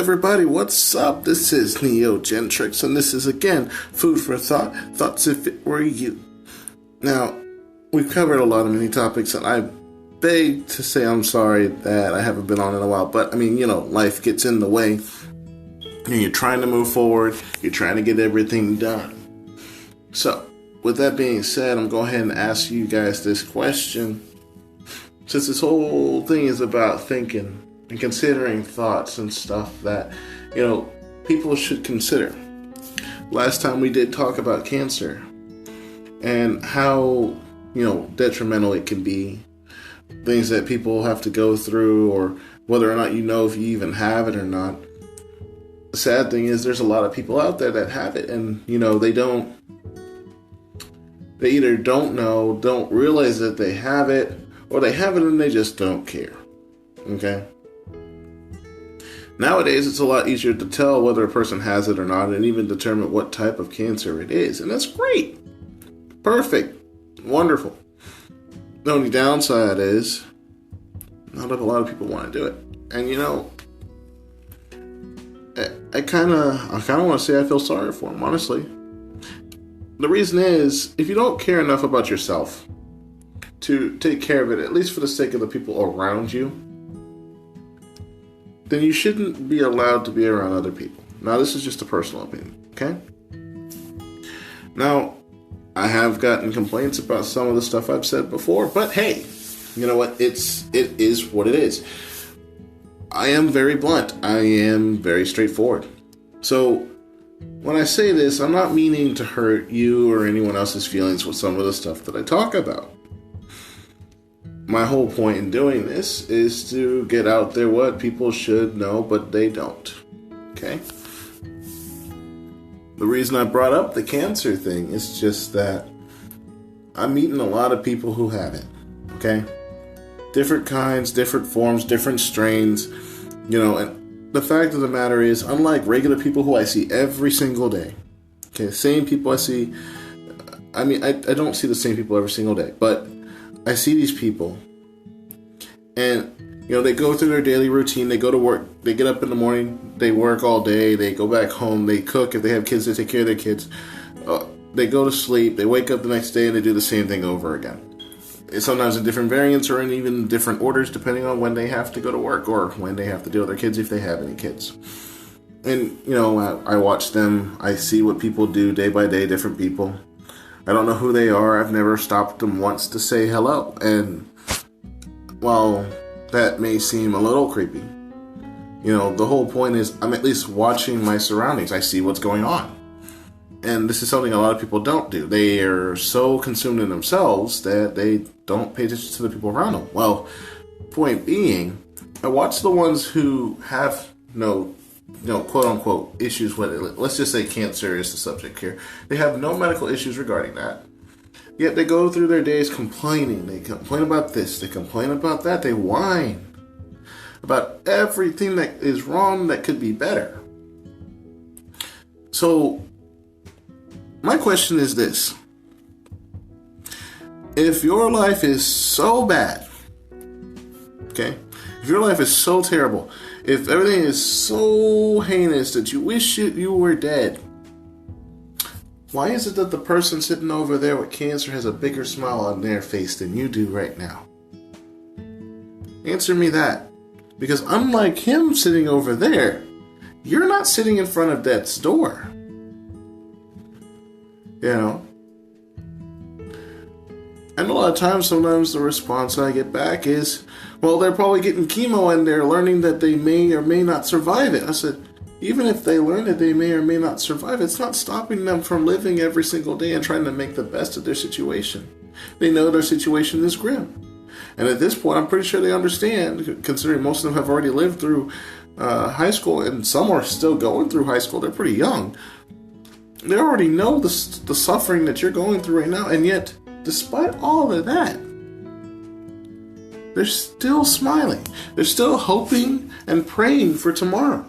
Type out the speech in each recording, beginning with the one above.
everybody, what's up? This is Gentrics, and this is again Food for Thought, Thoughts If It Were You. Now, we've covered a lot of many topics, and I beg to say I'm sorry that I haven't been on in a while, but I mean, life gets in the way. You're trying to move forward, you're trying to get everything done. So, with that being said, I'm going to go ahead and ask you guys this question. Since this whole thing is about thinking and considering thoughts and stuff that, people should consider. Last time we did talk about cancer and how, detrimental it can be. Things that people have to go through, or whether or not if you even have it or not. The sad thing is there's a lot of people out there that have it and, they either don't know, don't realize that they have it, or they have it and they just don't care. Okay? Nowadays, it's a lot easier to tell whether a person has it or not, and even determine what type of cancer it is. And that's great. Perfect. Wonderful. The only downside is not a lot of people want to do it. And I kind of want to say I feel sorry for them, honestly. The reason is, if you don't care enough about yourself to take care of it, at least for the sake of the people around you, then you shouldn't be allowed to be around other people. Now, this is just a personal opinion, okay? Now, I have gotten complaints about some of the stuff I've said before, but hey, you know what? It is what it is. I am very blunt. I am very straightforward. So, when I say this, I'm not meaning to hurt you or anyone else's feelings with some of the stuff that I talk about. My whole point in doing this is to get out there what people should know, but they don't. Okay? The reason I brought up the cancer thing is just that I'm meeting a lot of people who have it. Okay? Different kinds, different forms, different strains. And the fact of the matter is, unlike regular people who I see every single day, okay, same people I see, I don't see the same people every single day, but I see these people, and, they go through their daily routine, they go to work, they get up in the morning, they work all day, they go back home, they cook, if they have kids, they take care of their kids, they go to sleep, they wake up the next day, and they do the same thing over again. It's sometimes in different variants or in even different orders, depending on when they have to go to work or when they have to deal with their kids, if they have any kids. And, I watch them, I see what people do day by day, different people. I don't know who they are. I've never stopped them once to say hello. And while that may seem a little creepy, the whole point is I'm at least watching my surroundings. I see what's going on. And this is something a lot of people don't do. They are so consumed in themselves that they don't pay attention to the people around them. Well, point being, I watch the ones who have no quote unquote issues with it. Let's just say cancer is the subject here. They have no medical issues regarding that. Yet they go through their days complaining. They complain about this. They complain about that. They whine about everything that is wrong that could be better. So, my question is this. If your life is so bad, okay? If your life is so terrible, if everything is so heinous that you wish you were dead, why is it that the person sitting over there with cancer has a bigger smile on their face than you do right now? Answer me that. Because unlike him sitting over there, you're not sitting in front of death's door. And a lot of times, sometimes the response I get back is, well, they're probably getting chemo and they're learning that they may or may not survive it. I said, even if they learn that they may or may not survive, it's not stopping them from living every single day and trying to make the best of their situation. They know their situation is grim. And at this point, I'm pretty sure they understand, considering most of them have already lived through high school, and some are still going through high school. They're pretty young. They already know the suffering that you're going through right now, and yet, despite all of that, they're still smiling. They're still hoping and praying for tomorrow.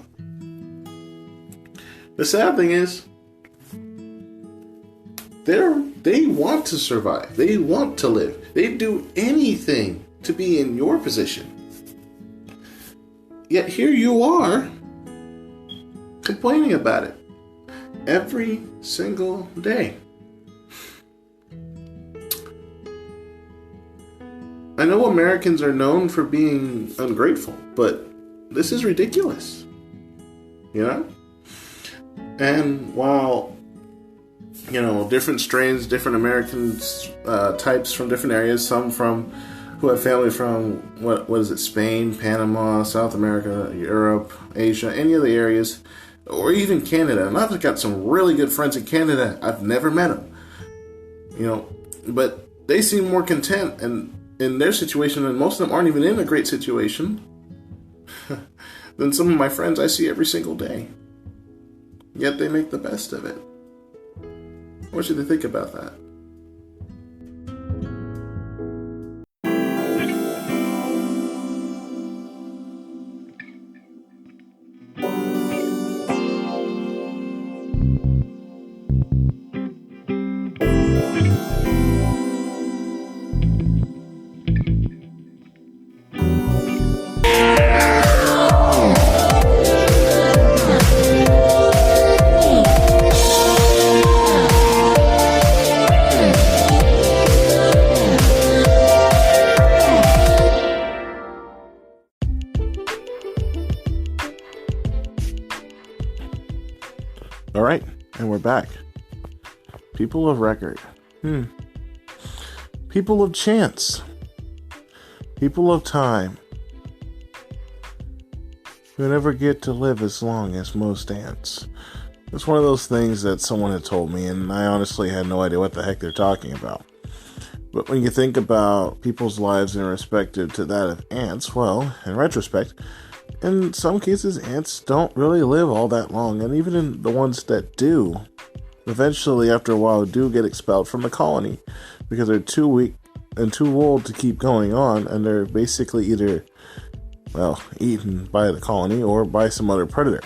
The sad thing is, they want to survive. They want to live. They'd do anything to be in your position. Yet here you are, complaining about it every single day. I know Americans are known for being ungrateful, but this is ridiculous. You know? And while, you know, different strains, different Americans, types from different areas, some from who have family from, what is it, Spain, Panama, South America, Europe, Asia, any of the areas, or even Canada. And I've got some really good friends in Canada. I've never met them. You know, but they seem more content and in their situation, and most of them aren't even in a great situation, than some of my friends I see every single day. Yet they make the best of it. What should they think about that? All right, and we're back. People of record. People of chance. People of time. Who never get to live as long as most ants. It's one of those things that someone had told me, and I honestly had no idea what the heck they're talking about. But when you think about people's lives in respect to that of ants, well, in retrospect, in some cases, ants don't really live all that long, and even in the ones that do, eventually, after a while, do get expelled from the colony because they're too weak and too old to keep going on, and they're basically either, well, eaten by the colony or by some other predator.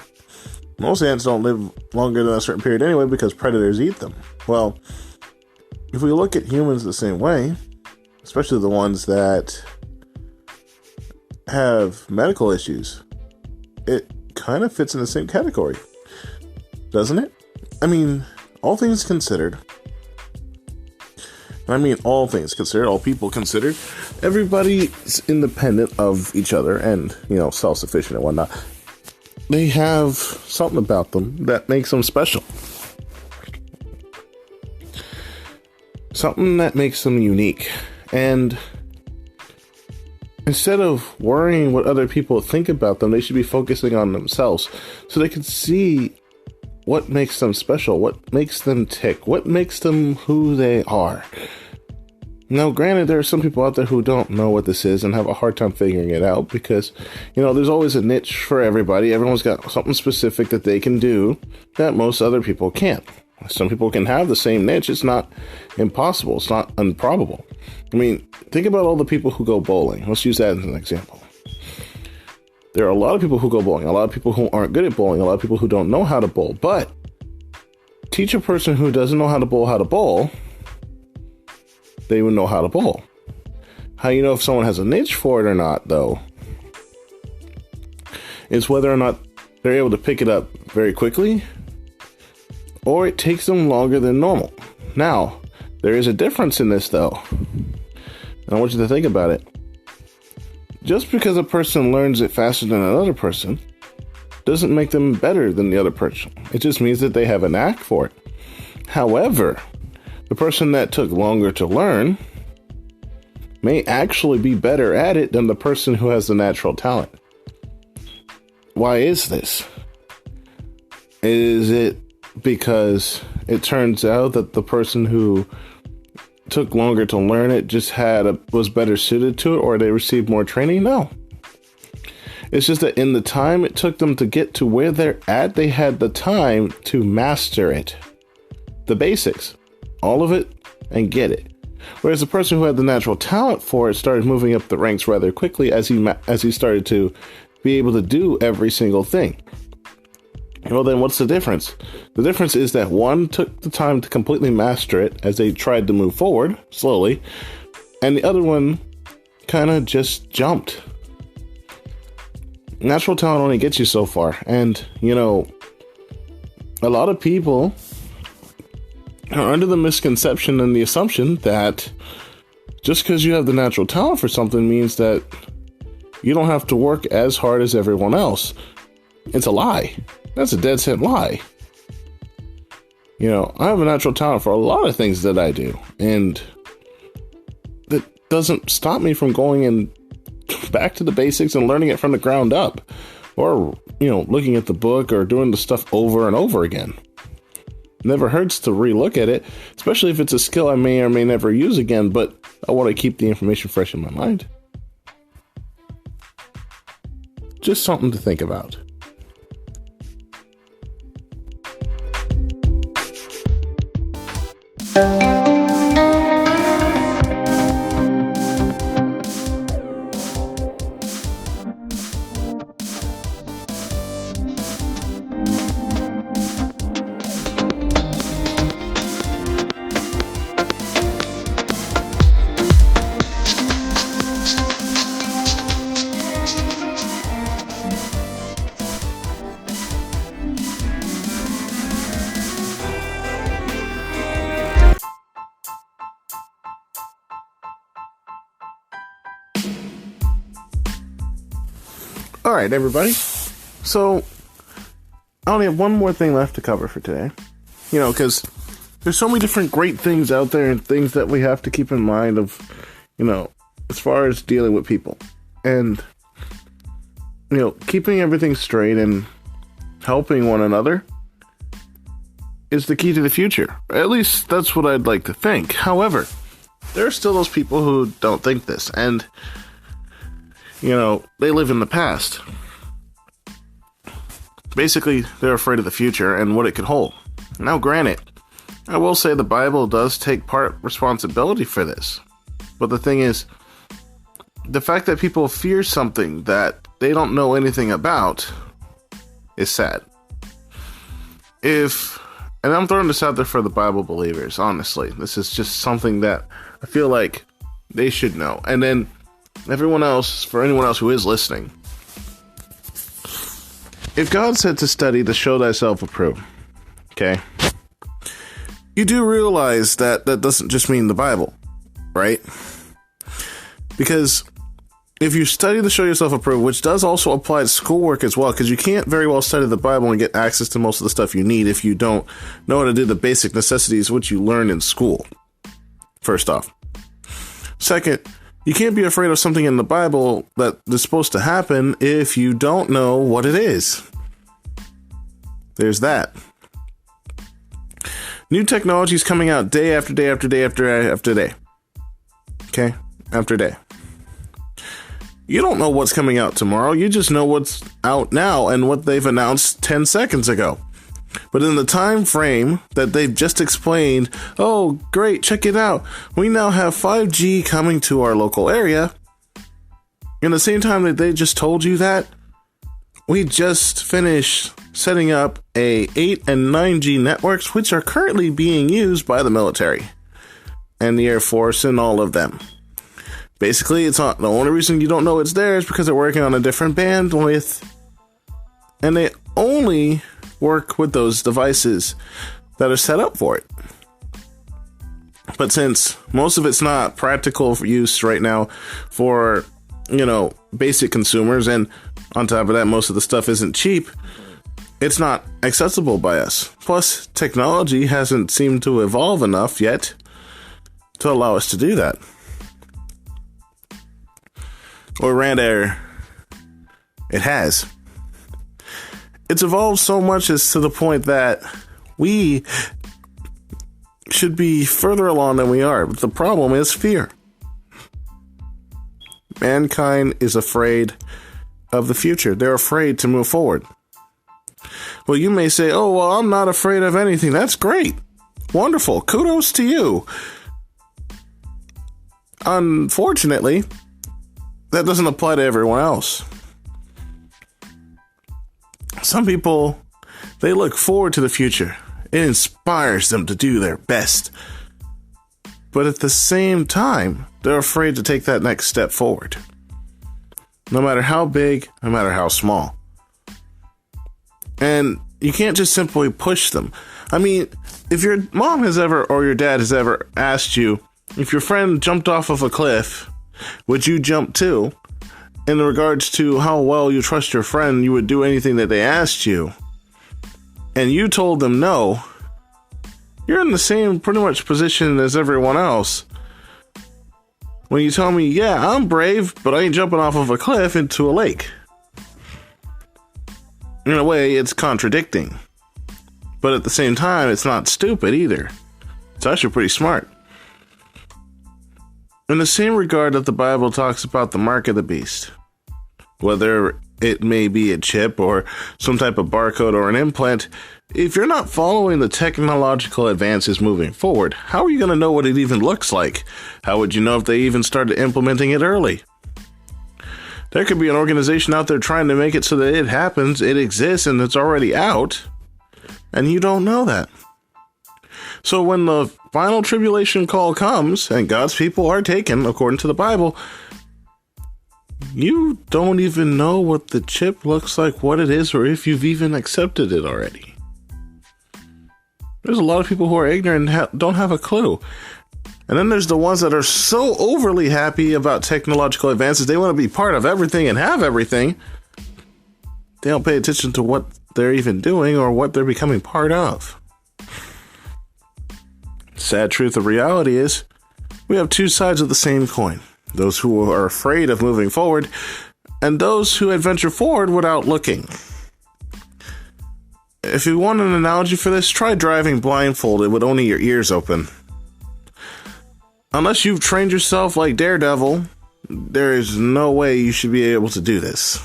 Most ants don't live longer than a certain period anyway because predators eat them. Well, if we look at humans the same way, especially the ones that have medical issues, it kind of fits in the same category, doesn't it? I mean, all things considered, and I mean all things considered, all people considered, everybody's independent of each other and, you know, self-sufficient and whatnot. They have something about them that makes them special. Something that makes them unique. And instead of worrying what other people think about them, they should be focusing on themselves so they can see what makes them special, what makes them tick, what makes them who they are. Now, granted, there are some people out there who don't know what this is and have a hard time figuring it out because, you know, there's always a niche for everybody. Everyone's got something specific that they can do that most other people can't. Some people can have the same niche. It's not impossible. It's not improbable. I mean, think about all the people who go bowling. Let's use that as an example. There are a lot of people who go bowling, a lot of people who aren't good at bowling, a lot of people who don't know how to bowl. But teach a person who doesn't know how to bowl, they would know how to bowl. How you know if someone has a niche for it or not, though, is whether or not they're able to pick it up very quickly or it takes them longer than normal. Now, there is a difference in this, though. And I want you to think about it. Just because a person learns it faster than another person doesn't make them better than the other person. It just means that they have a knack for it. However, the person that took longer to learn may actually be better at it than the person who has the natural talent. Why is this? Is it because it turns out that the person who took longer to learn it just was better suited to it, or they received more training? No. It's just that in the time it took them to get to where they're at, they had the time to master it. The basics. All of it, and get it. Whereas the person who had the natural talent for it started moving up the ranks rather quickly as he started to be able to do every single thing. Well, then what's the difference? The difference is that one took the time to completely master it as they tried to move forward slowly, and the other one kind of just jumped. Natural talent only gets you so far, and, you know, a lot of people are under the misconception and the assumption that just because you have the natural talent for something means that you don't have to work as hard as everyone else. It's a lie. That's a dead set lie. I have a natural talent for a lot of things that I do, and that doesn't stop me from going and back to the basics and learning it from the ground up, or looking at the book or doing the stuff over and over again. Never hurts to relook at it, especially if it's a skill I may or may never use again, but I want to keep the information fresh in my mind. Just something to think about. All right, everybody. So I only have one more thing left to cover for today. Because there's so many different great things out there and things that we have to keep in mind of, as far as dealing with people. And, keeping everything straight and helping one another is the key to the future. At least that's what I'd like to think. However, there are still those people who don't think this. And they live in the past. Basically, they're afraid of the future and what it could hold. Now, granted, I will say the Bible does take part responsibility for this. But the thing is, the fact that people fear something that they don't know anything about is sad. And I'm throwing this out there for the Bible believers, honestly. This is just something that I feel like they should know. And then everyone else, for anyone else who is listening, if God said to study to show thyself approved, okay, you do realize that that doesn't just mean the Bible, right? Because if you study to show yourself approved, which does also apply to schoolwork as well, because you can't very well study the Bible and get access to most of the stuff you need if you don't know how to do the basic necessities which you learn in school, first off. Second, you can't be afraid of something in the Bible that is supposed to happen if you don't know what it is. There's that. New technology is coming out day after day after day after day. Okay? After day. You don't know what's coming out tomorrow. You just know what's out now and what they've announced 10 seconds ago. But in the time frame that they've just explained, oh, great, check it out. We now have 5G coming to our local area. In the same time that they just told you that, we just finished setting up a 8 and 9G networks, which are currently being used by the military and the Air Force and all of them. Basically, it's not the only reason you don't know it's there is because they're working on a different bandwidth, and they only work with those devices that are set up for it. But since most of it's not practical for use right now for, basic consumers, and on top of that, most of the stuff isn't cheap, it's not accessible by us. Plus, technology hasn't seemed to evolve enough yet to allow us to do that. Or rather, it has. It's evolved so much as to the point that we should be further along than we are. But the problem is fear. Mankind is afraid of the future. They're afraid to move forward. Well, you may say, oh, well, I'm not afraid of anything. That's great. Wonderful. Kudos to you. Unfortunately, that doesn't apply to everyone else. Some people, they look forward to the future. It inspires them to do their best. But at the same time, they're afraid to take that next step forward. No matter how big, no matter how small. And you can't just simply push them. I mean, if your mom has ever, or your dad has ever asked you, if your friend jumped off of a cliff, would you jump too? In regards to how well you trust your friend, you would do anything that they asked you, and you told them no, you're in the same pretty much position as everyone else. When you tell me, yeah, I'm brave, but I ain't jumping off of a cliff into a lake. In a way, it's contradicting. But at the same time, it's not stupid either. It's actually pretty smart. In the same regard that the Bible talks about the mark of the beast, whether it may be a chip or some type of barcode or an implant, if you're not following the technological advances moving forward, how are you going to know what it even looks like? How would you know if they even started implementing it early? There could be an organization out there trying to make it so that it happens, it exists, and it's already out, and you don't know that. So when the final tribulation call comes, and God's people are taken, according to the Bible, you don't even know what the chip looks like, what it is, or if you've even accepted it already. There's a lot of people who are ignorant and don't have a clue. And then there's the ones that are so overly happy about technological advances, they want to be part of everything and have everything. They don't pay attention to what they're even doing or what they're becoming part of. Sad truth of reality is, we have two sides of the same coin. Those who are afraid of moving forward, and those who adventure forward without looking. If you want an analogy for this, try driving blindfolded with only your ears open. Unless you've trained yourself like Daredevil, there is no way you should be able to do this.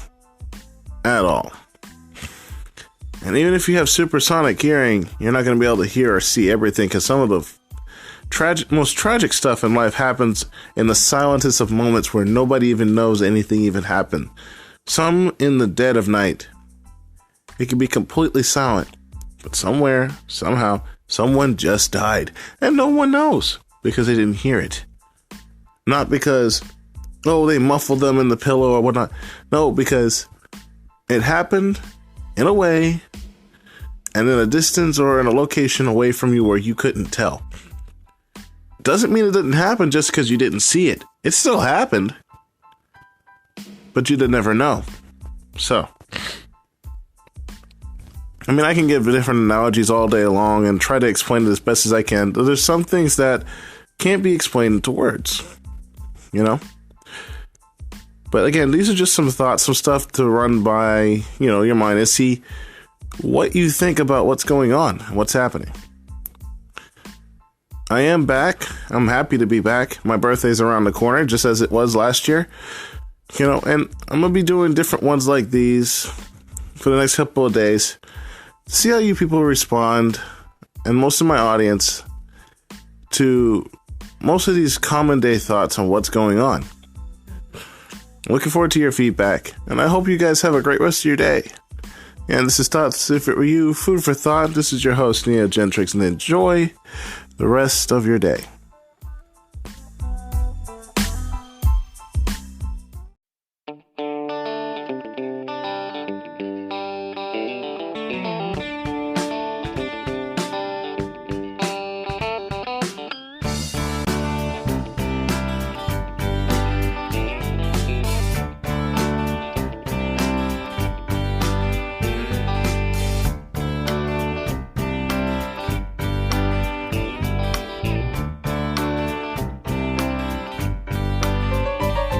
At all. And even if you have supersonic hearing, you're not going to be able to hear or see everything, because some of the most tragic stuff in life happens in the silentest of moments where nobody even knows anything even happened. Some in the dead of night. It can be completely silent. But somewhere, somehow, someone just died. And no one knows. Because they didn't hear it. Not because, they muffled them in the pillow or whatnot. No, because it happened in a way and in a distance or in a location away from you where you couldn't tell. Doesn't mean it didn't happen just because you didn't see it. It still happened. But you'd never know. So, I can give different analogies all day long and try to explain it as best as I can. There's some things that can't be explained into words, But again, these are just some thoughts, some stuff to run by, your mind and see what you think about what's going on, what's happening. I am back. I'm happy to be back. My birthday's around the corner, just as it was last year. And I'm going to be doing different ones like these for the next couple of days. See how you people respond, and most of my audience, to most of these common day thoughts on what's going on. Looking forward to your feedback, and I hope you guys have a great rest of your day. And this is Thoughts If It Were You, Food for Thought. This is your host, Gentrics, and enjoy the rest of your day.